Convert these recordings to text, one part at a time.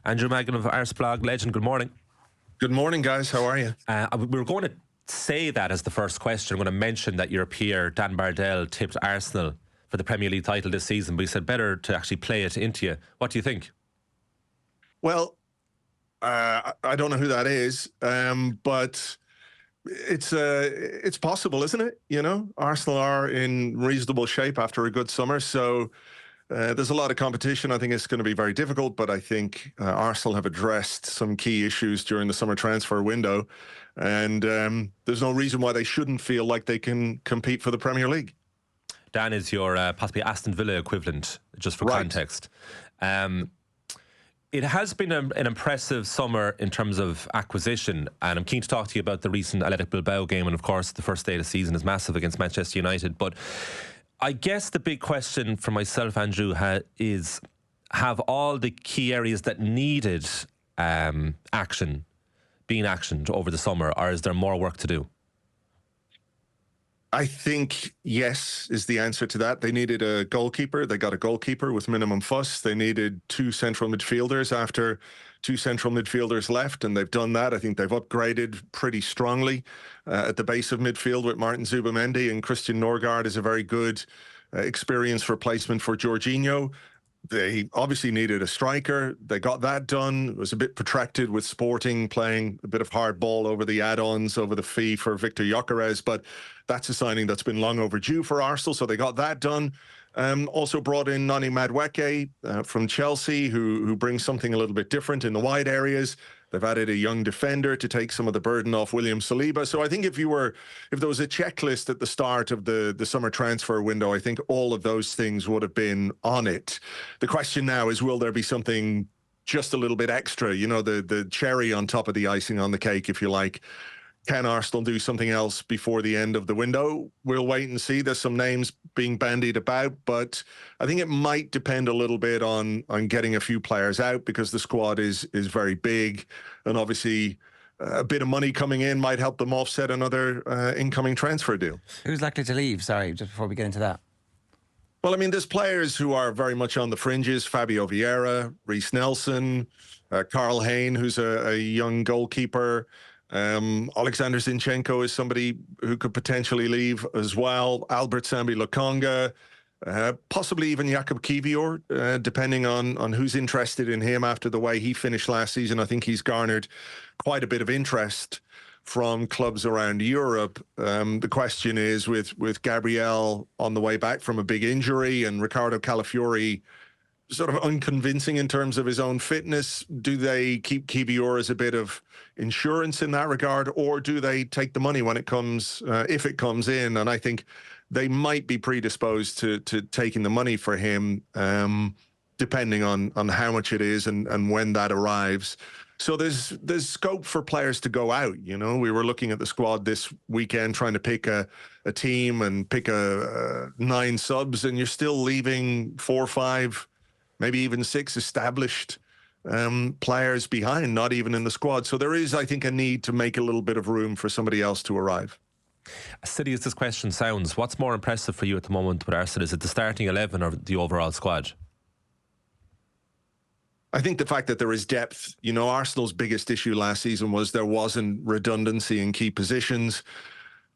Andrew Mangan of Arseblog legend, good morning. Good morning, guys. How are you? We were going to say that as the first question. I'm going to mention that your peer, Dan Bardell, tipped Arsenal for the Premier League title this season, but he said better to actually play it into you. What do you think? Well, I don't know who that is, but it's possible, isn't it? You know, Arsenal are in reasonable shape after a good summer, so there's a lot of competition. I think it's going to be very difficult, but I think Arsenal have addressed some key issues during the summer transfer window, and there's no reason why they shouldn't feel like they can compete for the Premier League. Dan is your possibly Aston Villa equivalent, just for context. It has been an impressive summer in terms of acquisition, and I'm keen to talk to you about the recent Athletic Bilbao game, and of course the first day of the season is massive against Manchester United. But I guess the big question for myself, Andrew, is have all the key areas that needed action been actioned over the summer, or is there more work to do? I think yes is the answer to that. They needed a goalkeeper. They got a goalkeeper with minimum fuss. They needed two central midfielders after two central midfielders left, and they've done that. I think they've upgraded pretty strongly at the base of midfield with Martin Zubamendi, and Christian Norgard is a very good experienced replacement for Jorginho. They obviously needed a striker. They got that done. It was a bit protracted with Sporting playing a bit of hard ball over the add-ons, over the fee for Victor Gyökeres, but that's a signing that's been long overdue for Arsenal, so they got that done. Also brought in Noni Madueke from Chelsea, who brings something a little bit different in the wide areas. They've added a young defender to take some of the burden off William Saliba. So I think if there was a checklist at the start of the summer transfer window, I think all of those things would have been on it. The question now is, will there be something just a little bit extra? You know, the cherry on top of the icing on the cake, if you like. Can Arsenal do something else before the end of the window? We'll wait and see. There's some names being bandied about, but I think it might depend a little bit on getting a few players out, because the squad is very big, and obviously a bit of money coming in might help them offset another incoming transfer deal. Who's likely to leave? Sorry, just before we get into that. Well, I mean, there's players who are very much on the fringes. Fabio Vieira, Reece Nelson, Karl Hayne, who's a young goalkeeper. Alexander Zinchenko is somebody who could potentially leave as well. Albert Sambi Lokonga, possibly even Jakub Kiwior, depending on who's interested in him after the way he finished last season. I think he's garnered quite a bit of interest from clubs around Europe. The question is, with Gabriel on the way back from a big injury and Ricardo Calafiori sort of unconvincing in terms of his own fitness, do they keep Kiwior as a bit of insurance in that regard, or do they take the money when it comes, if it comes in? And I think they might be predisposed to taking the money for him, depending on how much it is and when that arrives. So there's scope for players to go out. You know, we were looking at the squad this weekend trying to pick a team and pick 9 subs, and you're still leaving 4 or 5, maybe even 6 established players behind, not even in the squad. So there is, I think, a need to make a little bit of room for somebody else to arrive. As silly as this question sounds, what's more impressive for you at the moment with Arsenal? Is it the starting 11 or the overall squad? I think the fact that there is depth. You know, Arsenal's biggest issue last season was there wasn't redundancy in key positions.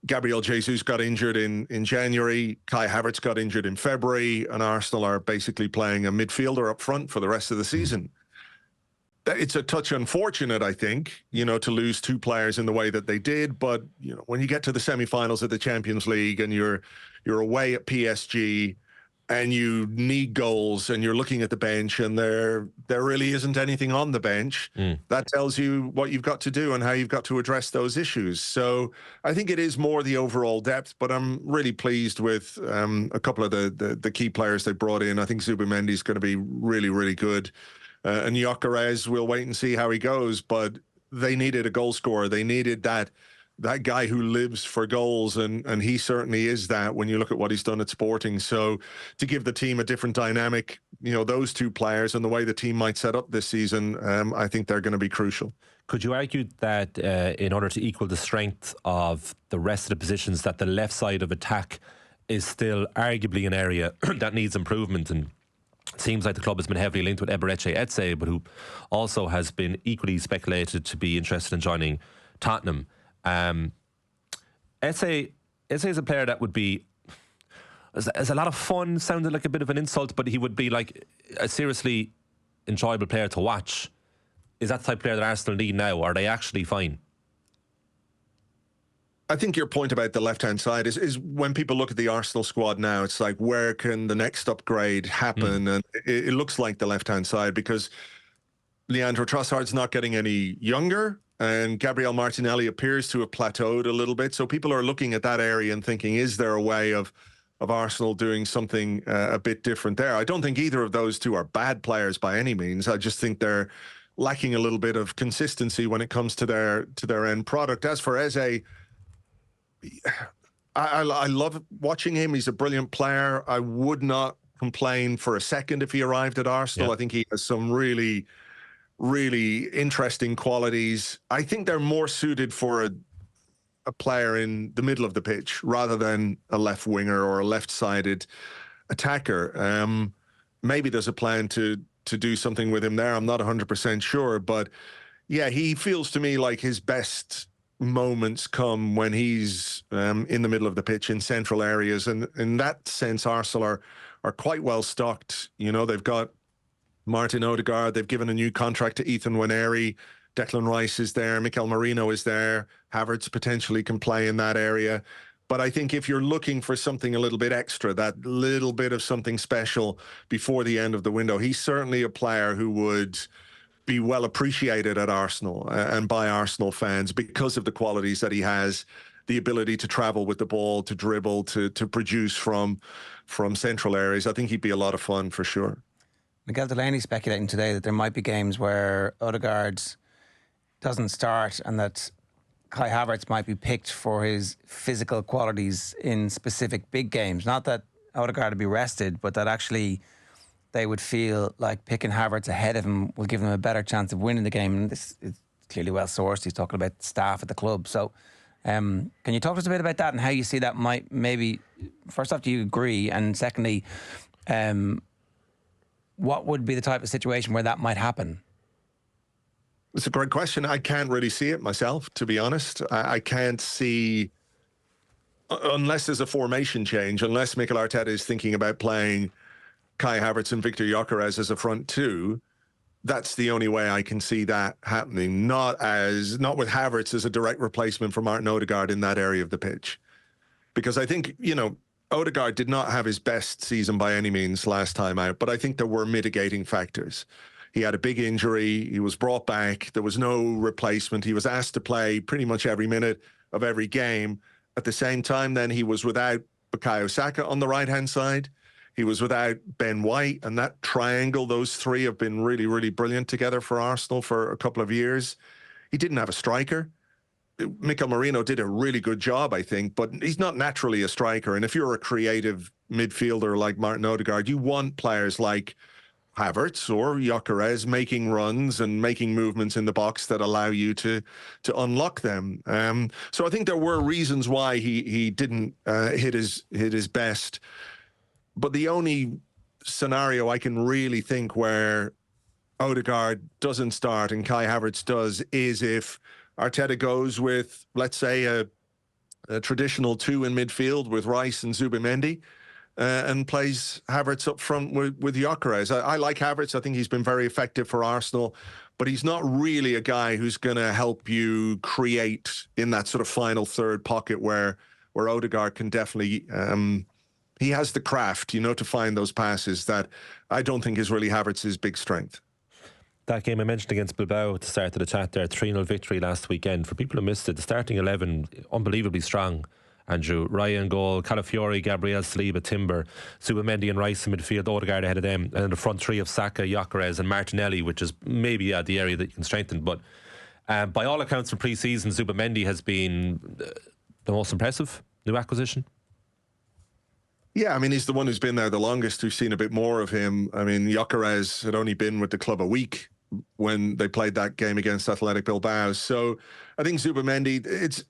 Gabriel Jesus got injured in January. Kai Havertz got injured in February, and Arsenal are basically playing a midfielder up front for the rest of the season. It's a touch unfortunate, I think, you know, to lose 2 players in the way that they did. But, you know, when you get to the semi-finals of the Champions League and you're away at PSG and you need goals and you're looking at the bench and there really isn't anything on the bench, that tells you what you've got to do and how you've got to address those issues. So I think it is more the overall depth, but I'm really pleased with a couple of the key players they brought in. I think Zubamendi is going to be really, really good. And Gyökeres, we'll wait and see how he goes, but they needed a goal scorer. They needed that guy who lives for goals, and he certainly is that when you look at what he's done at Sporting. So to give the team a different dynamic, you know, those 2 players and the way the team might set up this season, I think they're going to be crucial. Could you argue that in order to equal the strength of the rest of the positions, that the left side of attack is still arguably an area that needs improvement? And It seems like the club has been heavily linked with Eberechi Eze, but who also has been equally speculated to be interested in joining Tottenham. Eze is a player that would be, as a lot of fun, sounded like a bit of an insult, but he would be like a seriously enjoyable player to watch. Is that the type of player that Arsenal need now? Are they actually fine? I think your point about the left-hand side is when people look at the Arsenal squad now, it's like, where can the next upgrade happen? And it looks like the left-hand side, because Leandro Trossard's not getting any younger, and Gabriel Martinelli appears to have plateaued a little bit. So people are looking at that area and thinking, is there a way of Arsenal doing something a bit different there? I don't think either of those two are bad players by any means. I just think they're lacking a little bit of consistency when it comes to their end product. As for Eze, I love watching him. He's a brilliant player. I would not complain for a second if he arrived at Arsenal. I think he has some really, really interesting qualities. I think they're more suited for a player in the middle of the pitch rather than a left winger or a left-sided attacker. Maybe there's a plan to do something with him there. I'm not 100% sure, but yeah, he feels to me like his best moments come when he's in the middle of the pitch in central areas, and in that sense Arsenal are quite well stocked. You know, they've got Martin Odegaard, they've given a new contract to Ethan Nwaneri, Declan Rice is there, Mikel Merino is there, Havertz potentially can play in that area. But I think if you're looking for something a little bit extra, that little bit of something special before the end of the window, he's certainly a player who would be well appreciated at Arsenal and by Arsenal fans because of the qualities that he has, the ability to travel with the ball, to dribble, to produce from central areas. I think he'd be a lot of fun for sure. Miguel Delaney speculating today that there might be games where Odegaard doesn't start and that Kai Havertz might be picked for his physical qualities in specific big games. Not that Odegaard would be rested, but that actually they would feel like picking Havertz ahead of him will give them a better chance of winning the game. And this is clearly well sourced. He's talking about staff at the club. So can you talk to us a bit about that and how you see that might maybe, first off, do you agree? And secondly, what would be the type of situation where that might happen? It's a great question. I can't really see it myself, to be honest. I can't see, unless there's a formation change, unless Mikel Arteta is thinking about playing Kai Havertz and Victor Gyökeres as a front two, that's the only way I can see that happening. Not with Havertz as a direct replacement for Martin Odegaard in that area of the pitch. Because I think, you know, Odegaard did not have his best season by any means last time out, but I think there were mitigating factors. He had a big injury. He was brought back. There was no replacement. He was asked to play pretty much every minute of every game. At the same time, then he was without Bukayo Saka on the right-hand side. He was without Ben White, and that triangle, those three have been really, really brilliant together for Arsenal for a couple of years. He didn't have a striker. Mikel Merino did a really good job, I think, but he's not naturally a striker. And if you're a creative midfielder like Martin Odegaard, you want players like Havertz or Gyökeres making runs and making movements in the box that allow you to unlock them. So I think there were reasons why he didn't hit his best. But the only scenario I can really think where Odegaard doesn't start and Kai Havertz does is if Arteta goes with, let's say, a traditional two in midfield with Rice and Zubimendi, and plays Havertz up front with Gyökeres. I like Havertz. I think he's been very effective for Arsenal, but he's not really a guy who's going to help you create in that sort of final third pocket where Odegaard can definitely... he has the craft, you know, to find those passes that I don't think is really Havertz's big strength. That game I mentioned against Bilbao at the start of the chat there, 3-0 victory last weekend. For people who missed it, the starting 11, unbelievably strong. Andrew, Ryan goal, Calafiori, Gabriel Saliba, Timber, Zubimendi and Rice in midfield, Odegaard ahead of them, and then the front three of Saka, Gyökeres and Martinelli, which is maybe the area that you can strengthen. But by all accounts from pre-season, Zubimendi has been the most impressive new acquisition. Yeah, I mean, he's the one who's been there the longest. We've seen a bit more of him. I mean, Gyökeres had only been with the club a week when they played that game against Athletic Bilbao. So I think Zubimendi, it's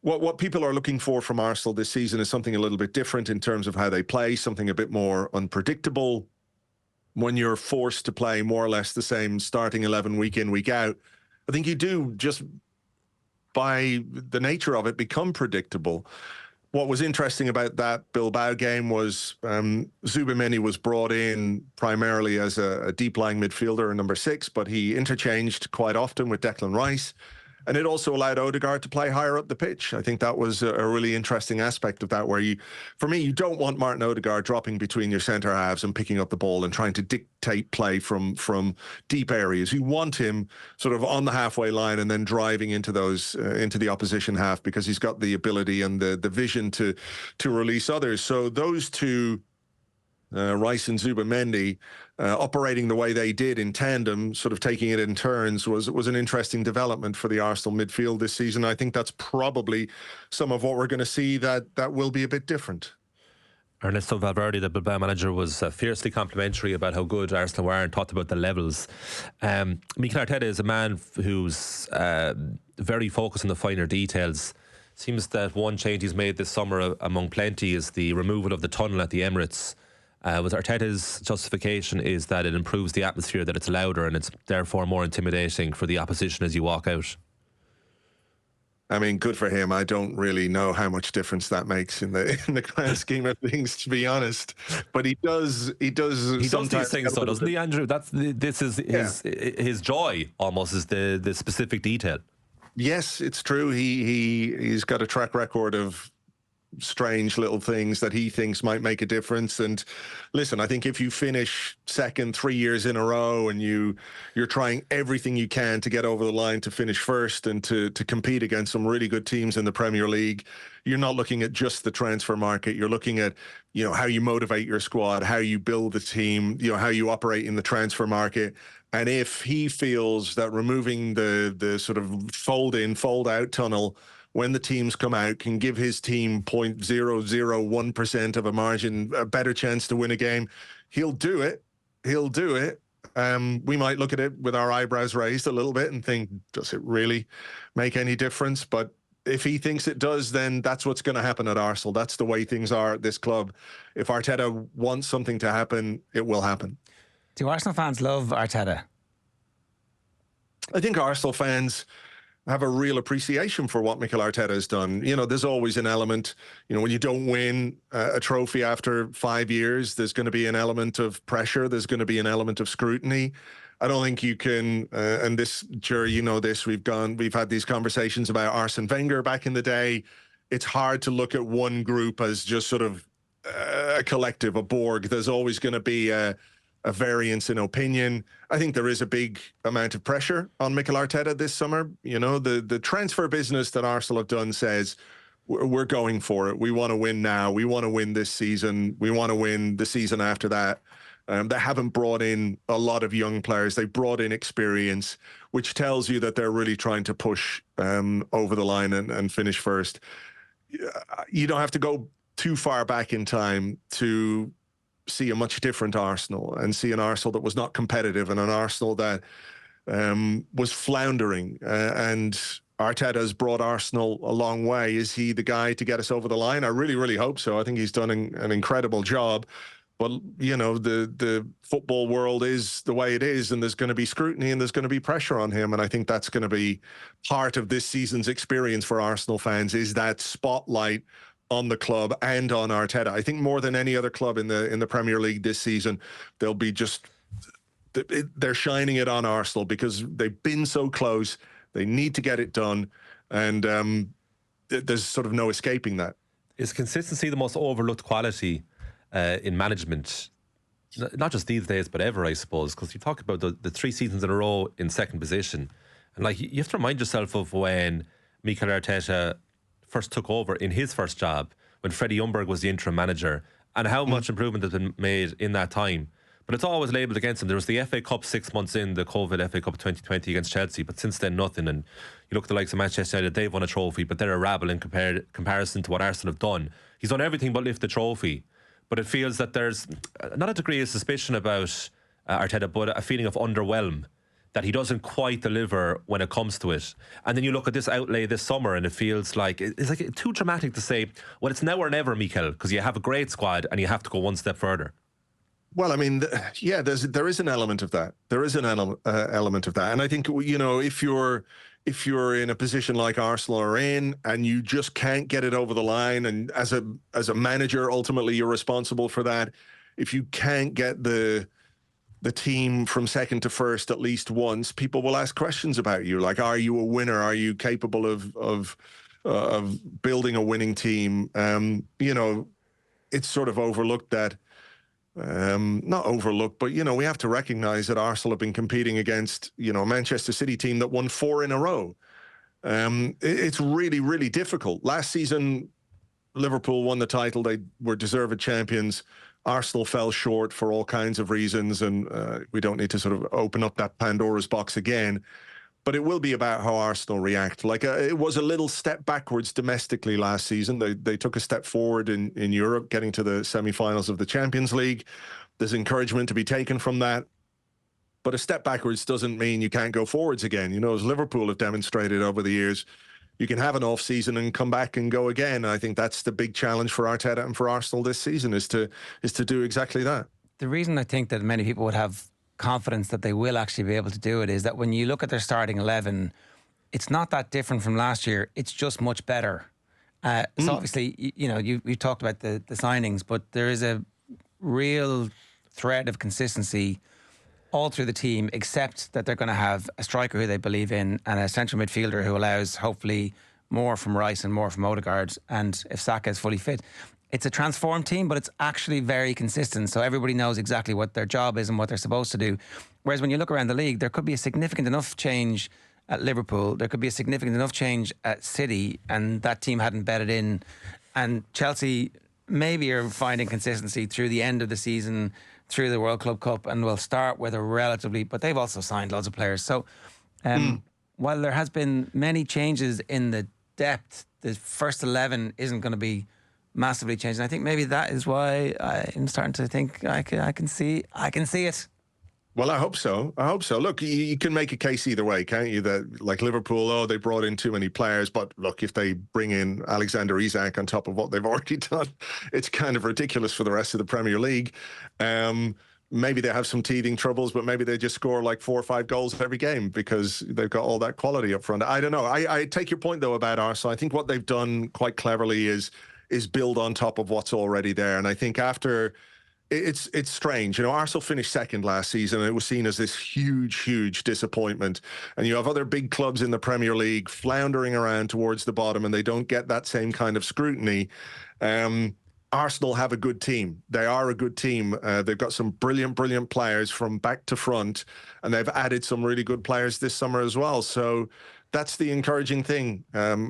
what people are looking for from Arsenal this season is something a little bit different in terms of how they play, something a bit more unpredictable. when you're forced to play more or less the same starting 11 week in, week out, I think you do, just by the nature of it, become predictable. What was interesting about that Bilbao game was Zubimeni was brought in primarily as a deep-lying midfielder in number 6, but he interchanged quite often with Declan Rice. And it also allowed Odegaard to play higher up the pitch. I think that was a really interesting aspect of that, where for me, you don't want Martin Odegaard dropping between your centre halves and picking up the ball and trying to dictate play from deep areas. You want him sort of on the halfway line and then driving into into the opposition half, because he's got the ability and the vision to release others. So those two, Rice and Zubamendi, operating the way they did in tandem, sort of taking it in turns, was an interesting development for the Arsenal midfield this season. I think that's probably some of what we're going to see that will be a bit different. Ernesto Valverde, the Bilbao manager, was fiercely complimentary about how good Arsenal were and talked about the levels. Mikel Arteta is a man who's very focused on the finer details. Seems that one change he's made this summer among plenty is the removal of the tunnel at the Emirates. With Arteta's justification is that it improves the atmosphere, that it's louder and it's therefore more intimidating for the opposition as you walk out. I mean, good for him. I don't really know how much difference that makes in the grand scheme of things, to be honest. But he does. He does these things, though, doesn't he, Andrew? This is his joy, almost, is the specific detail. Yes, it's true. He's got a track record of strange little things that he thinks might make a difference. And listen, I think if you finish second 3 years in a row and you're trying everything you can to get over the line to finish first and to compete against some really good teams in the Premier League, you're not looking at just the transfer market. You're looking at, how you motivate your squad, how you build the team, how you operate in the transfer market. And if he feels that removing the sort of fold in, fold out tunnel when the teams come out can give his team 0.001% of a margin, a better chance to win a game, he'll do it. He'll do it. We might look at it with our eyebrows raised a little bit and think, does it really make any difference? But if he thinks it does, then that's what's going to happen at Arsenal. That's the way things are at this club. If Arteta wants something to happen, it will happen. Do Arsenal fans love Arteta? I think Arsenal fans have a real appreciation for what Mikel Arteta has done. There's always an element, when you don't win a trophy after 5 years, there's going to be an element of pressure. There's going to be an element of scrutiny. I don't think you can, and this, Jerry, this, we've had these conversations about Arsene Wenger back in the day. It's hard to look at one group as just sort of a collective, a Borg. There's always going to be a variance in opinion. I think there is a big amount of pressure on Mikel Arteta this summer. The transfer business that Arsenal have done says we're going for it. We want to win now. We want to win this season. We want to win the season after that. They haven't brought in a lot of young players. They brought in experience, which tells you that they're really trying to push over the line and finish first. You don't have to go too far back in time to see a much different Arsenal and see an Arsenal that was not competitive and an Arsenal that was floundering. And Arteta has brought Arsenal a long way. Is he the guy to get us over the line? I really, really hope so. I think he's done an incredible job. But, the football world is the way it is, and there's going to be scrutiny and there's going to be pressure on him. And I think that's going to be part of this season's experience for Arsenal fans, is that spotlight on the club and on Arteta. I think more than any other club in the Premier League this season, they're shining it on Arsenal because they've been so close. They need to get it done, and there's sort of no escaping that. Is consistency the most overlooked quality in management? Not just these days, but ever, I suppose, because you talk about the 3 seasons in a row in second position, and you have to remind yourself of when Mikel Arteta first took over in his first job, when Freddie Ljungberg was the interim manager, and how much improvement has been made in that time. But it's always labelled against him. There was the FA Cup 6 months in, the COVID FA Cup 2020 against Chelsea, but since then nothing. And you look at the likes of Manchester United, they've won a trophy, but they're a rabble in comparison to what Arsenal have done. He's done everything but lift the trophy. But it feels that there's not a degree of suspicion about Arteta, but a feeling of underwhelm, that he doesn't quite deliver when it comes to it. And then you look at this outlay this summer and it feels like it's like too dramatic to say, well, it's now or never, Mikel, because you have a great squad and you have to go one step further. Well, I mean, yeah, there is an element of that. There is an element of that, and I think, you know, if you're in a position like Arsenal are in, and you just can't get it over the line, and as a manager, ultimately you're responsible for that. If you can't get the team from second to first at least once, people will ask questions about you, like, are you a winner? Are you capable of building a winning team? You know, it's sort of overlooked that. Not overlooked, but, you know, we have to recognize that Arsenal have been competing against, you know, a Manchester City team that won 4 in a row. It's really, really difficult. Last season, Liverpool won the title. They were deserved champions. Arsenal fell short for all kinds of reasons, and we don't need to sort of open up that Pandora's box again. But it will be about how Arsenal react. Like, it was a little step backwards domestically last season. They took a step forward in Europe, getting to the semi-finals of the Champions League. There's encouragement to be taken from that. But a step backwards doesn't mean you can't go forwards again. You know, as Liverpool have demonstrated over the years, you can have an off season and come back and go again. And I think that's the big challenge for Arteta and for Arsenal this season, is to do exactly that. The reason I think that many people would have confidence that they will actually be able to do it is that when you look at their starting 11, it's not that different from last year. It's just much better. So obviously, you know, you talked about the signings, but there is a real thread of consistency all through the team, except that they're going to have a striker who they believe in and a central midfielder who allows hopefully more from Rice and more from Odegaard. And if Saka is fully fit, it's a transformed team, but it's actually very consistent. So everybody knows exactly what their job is and what they're supposed to do. Whereas when you look around the league, there could be a significant enough change at Liverpool. There could be a significant enough change at City, and that team hadn't bedded in. And Chelsea maybe are finding consistency through the end of the season, through the World Club Cup, and will start with a relatively, but they've also signed loads of players. So while there has been many changes in the depth, the first 11 isn't going to be massively changed. And I think maybe that is why I'm starting to think I can see it. Well, I hope so. Look, you can make a case either way, can't you? That, like, Liverpool, they brought in too many players. But look, if they bring in Alexander Isak on top of what they've already done, it's kind of ridiculous for the rest of the Premier League. Maybe they have some teething troubles, but maybe they just score like 4 or 5 goals every game because they've got all that quality up front. I don't know. I take your point, though, about Arsenal. I think what they've done quite cleverly is build on top of what's already there. And I think after... It's strange. You know, Arsenal finished second last season, and it was seen as this huge disappointment. And you have other big clubs in the Premier League floundering around towards the bottom, and they don't get that same kind of scrutiny. Arsenal have a good team. They are a good team. They've got some brilliant players from back to front, and they've added some really good players this summer as well. So that's the encouraging thing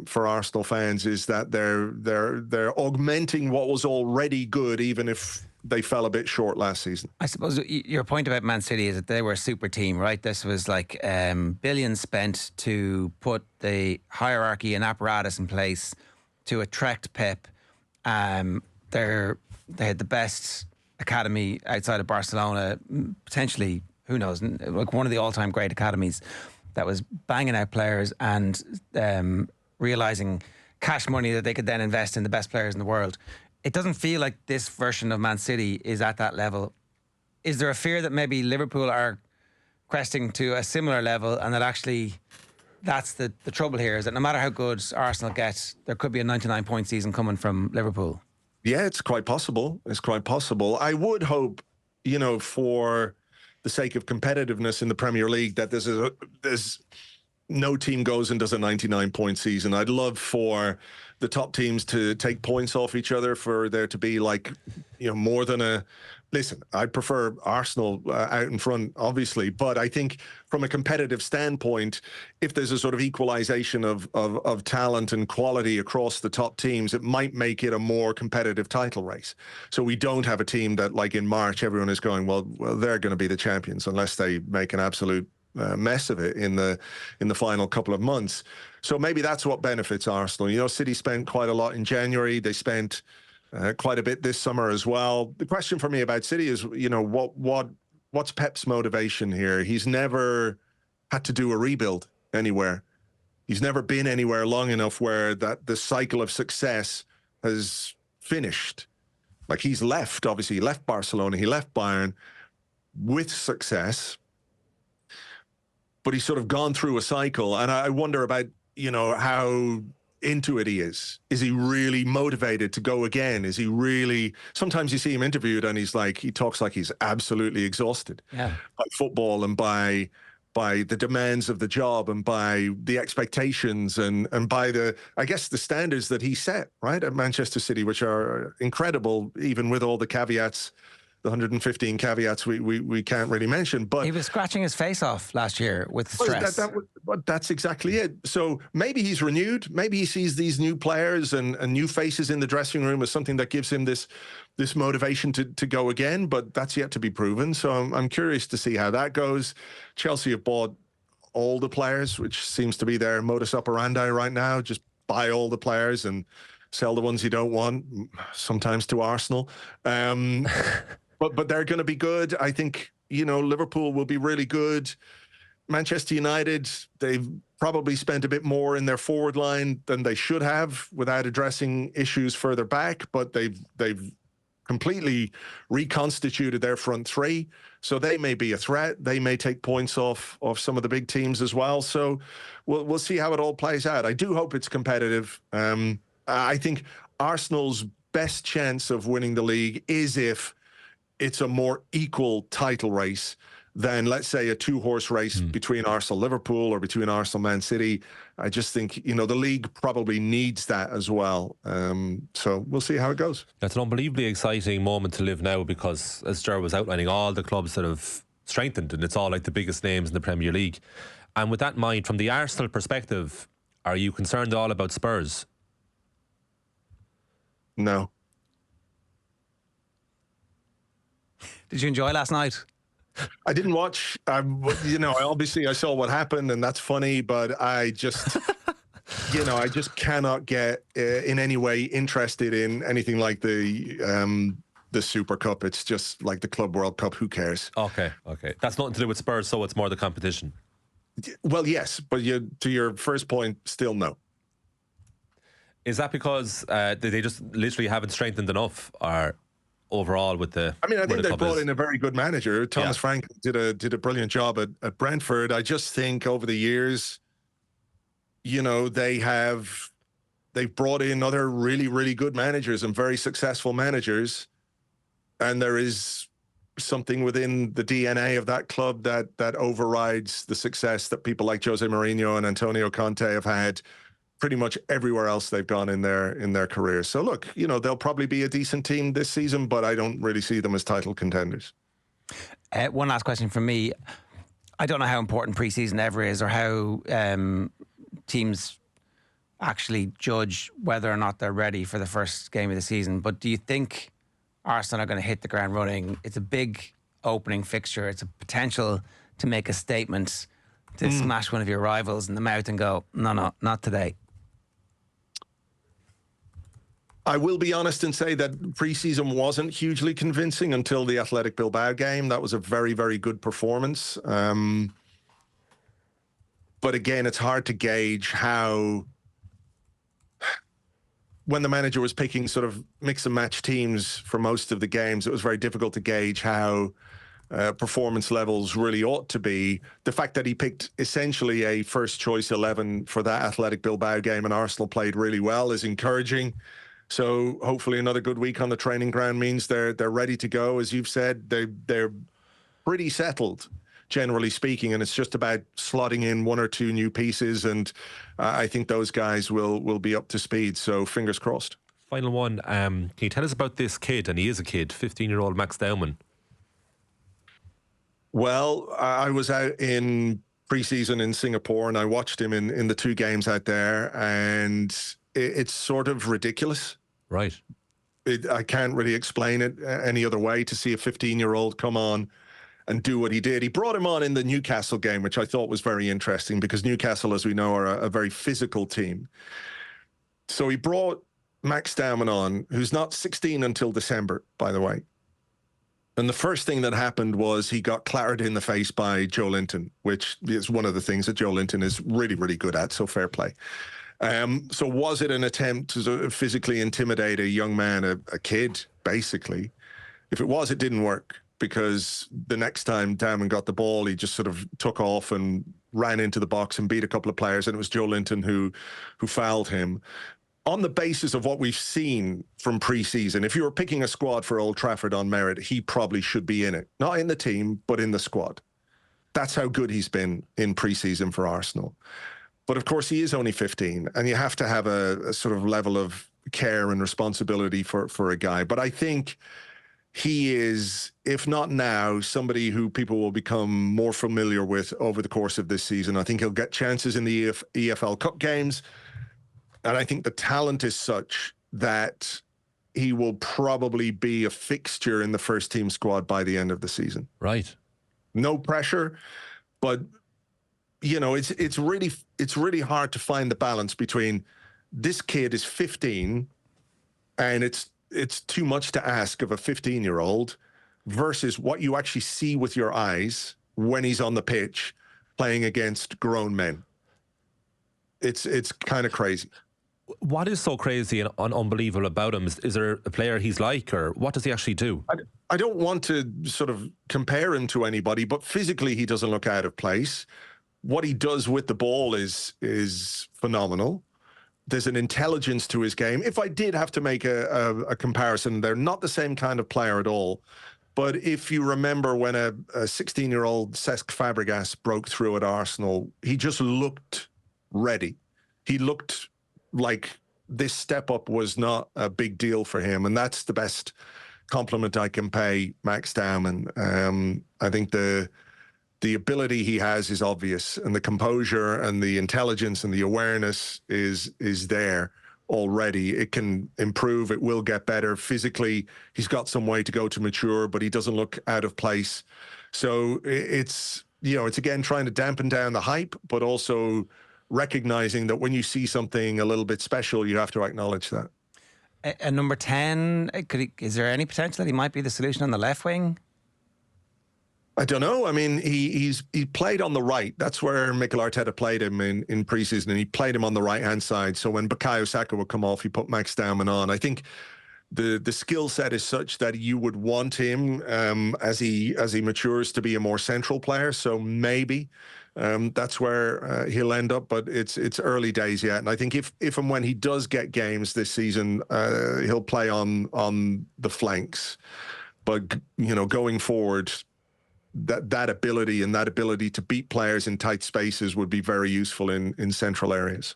for Arsenal fans, is that they're augmenting what was already good, even if they fell a bit short last season. I suppose your point about Man City is that they were a super team, right? This was like billions spent to put the hierarchy and apparatus in place to attract Pep. They had the best academy outside of Barcelona, potentially, who knows, like one of the all-time great academies that was banging out players and realising cash money that they could then invest in the best players in the world. It doesn't feel like this version of Man City is at that level. Is there a fear that maybe Liverpool are cresting to a similar level, and that actually that's the trouble here, is that no matter how good Arsenal gets, there could be a 99-point season coming from Liverpool? Yeah, it's quite possible. I would hope, you know, for the sake of competitiveness in the Premier League, that there's no team goes and does a 99-point season. I'd love for the top teams to take points off each other, for there to be, like, you know, more than a... Listen, I prefer Arsenal out in front, obviously, but I think from a competitive standpoint, if there's a sort of equalization of talent and quality across the top teams, it might make it a more competitive title race. So we don't have a team that, like in March, everyone is going, well, they're going to be the champions, unless they make an absolute mess of it in the final couple of months. So maybe that's what benefits Arsenal. You know, City spent quite a lot in January. They spent quite a bit this summer as well. The question for me about City is, you know, what's Pep's motivation here? He's never had to do a rebuild anywhere. He's never been anywhere long enough where that the cycle of success has finished. Like, he's left, obviously, he left Barcelona, he left Bayern with success, but he's sort of gone through a cycle. And I wonder about, how into it he is. Is he really motivated to go again? Is he really... Sometimes you see him interviewed and he talks like he's absolutely exhausted by football and by the demands of the job and by the expectations and by the standards that he set, right, at Manchester City, which are incredible, even with all the caveats, the 115 caveats we can't really mention. But he was scratching his face off last year with stress. That's exactly it. So maybe he's renewed. Maybe he sees these new players and new faces in the dressing room as something that gives him this motivation to go again. But that's yet to be proven. So I'm curious to see how that goes. Chelsea have bought all the players, which seems to be their modus operandi right now. Just buy all the players and sell the ones you don't want, sometimes to Arsenal. But they're going to be good. I think, Liverpool will be really good. Manchester United, they've probably spent a bit more in their forward line than they should have without addressing issues further back, but they've completely reconstituted their front three. So they may be a threat. They may take points off some of the big teams as well. So we'll see how it all plays out. I do hope it's competitive. I think Arsenal's best chance of winning the league is if it's a more equal title race than, let's say, a two-horse race between Arsenal-Liverpool or between Arsenal-Man City. I just think, the league probably needs that as well. So we'll see how it goes. That's an unbelievably exciting moment to live now because, as Ger was outlining, all the clubs that have strengthened, and it's all like the biggest names in the Premier League. And with that in mind, from the Arsenal perspective, are you concerned at all about Spurs? No. Did you enjoy last night? I didn't watch. Obviously I saw what happened, and that's funny. But I just, I just cannot get in any way interested in anything like the Super Cup. It's just like the Club World Cup. Who cares? Okay. That's nothing to do with Spurs, so it's more the competition. Well, yes, but to your first point, still no. Is that because they just literally haven't strengthened enough, or overall with the... I think they brought in a very good manager. Thomas Frank did a brilliant job at Brentford. I just think over the years, they've brought in other really, really good managers and very successful managers. And there is something within the DNA of that club that overrides the success that people like Jose Mourinho and Antonio Conte have had pretty much everywhere else they've gone in their careers. So look, they'll probably be a decent team this season, but I don't really see them as title contenders. One last question from me. I don't know how important preseason ever is, or how teams actually judge whether or not they're ready for the first game of the season. But do you think Arsenal are going to hit the ground running? It's a big opening fixture. It's a potential to make a statement, to smash one of your rivals in the mouth and go, no, not today. I will be honest and say that preseason wasn't hugely convincing until the Athletic Bilbao game. That was a very, very good performance. But again, it's hard to gauge how, when the manager was picking sort of mix and match teams for most of the games, it was very difficult to gauge how performance levels really ought to be. The fact that he picked essentially a first choice 11 for that Athletic Bilbao game and Arsenal played really well is encouraging. So hopefully another good week on the training ground means they're ready to go. As you've said, they're pretty settled, generally speaking, and it's just about slotting in one or two new pieces, and I think those guys will be up to speed. So fingers crossed. Final one. Can you tell us about this kid? And he is a kid, 15-year-old Max Dowman. Well, I was out in preseason in Singapore, and I watched him in the two games out there, and it's sort of ridiculous. Right. I can't really explain it any other way, to see a 15-year-old come on and do what he did. He brought him on in the Newcastle game, which I thought was very interesting because Newcastle, as we know, are a very physical team. So he brought Max Dowman on, who's not 16 until December, by the way. And the first thing that happened was he got clattered in the face by Joe Linton, which is one of the things that Joe Linton is really, really good at, so fair play. So was it an attempt to physically intimidate a young man, a kid? basically. If it was, it didn't work, because the next time Dowman got the ball, he just sort of took off and ran into the box and beat a couple of players, and it was Joe Linton who fouled him. On the basis of what we've seen from pre-season, if you were picking a squad for Old Trafford on merit, he probably should be in it. Not in the team, but in the squad. That's how good he's been in pre-season for Arsenal. But of course, he is only 15, and you have to have a sort of level of care and responsibility for a guy. But I think he is, if not now, somebody who people will become more familiar with over the course of this season. I think he'll get chances in the EFL Cup games. And I think the talent is such that he will probably be a fixture in the first team squad by the end of the season. Right. No pressure, but you know, it's really hard to find the balance between this kid is 15 and it's too much to ask of a 15-year-old versus what you actually see with your eyes when he's on the pitch playing against grown men. It's kind of crazy. What is so crazy and unbelievable about him? Is there a player he's like, or what does he actually do? I don't want to sort of compare him to anybody, but physically he doesn't look out of place. What he does with the ball is phenomenal. There's an intelligence to his game. If I did have to make a comparison, they're not the same kind of player at all. But if you remember when a 16-year-old Cesc Fabregas broke through at Arsenal, he just looked ready. He looked like this step up was not a big deal for him. And that's the best compliment I can pay Max Dowman. I think the ability he has is obvious, and the composure and the intelligence and the awareness is there already. It can improve. It will get better. Physically, he's got some way to go to mature, but he doesn't look out of place. So it's again trying to dampen down the hype, but also recognizing that when you see something a little bit special, you have to acknowledge that. And number 10, is there any potential that he might be the solution on the left wing? I don't know. I mean, he played on the right. That's where Mikel Arteta played him in pre-season, and he played him on the right-hand side. So when Bukayo Saka would come off, he put Max Dowman on. I think the skill set is such that you would want him as he matures to be a more central player. So maybe that's where he'll end up, but it's early days yet. And I think if and when he does get games this season, he'll play on the flanks. But going forward, that ability to beat players in tight spaces would be very useful in central areas.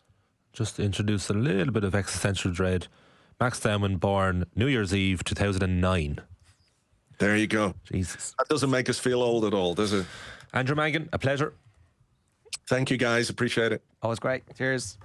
Just to introduce a little bit of existential dread. Max Dowman, born New Year's Eve 2009. There you go. Jesus. That doesn't make us feel old at all, does it? Andrew Mangan, a pleasure. Thank you, guys. Appreciate it. Always great. Cheers.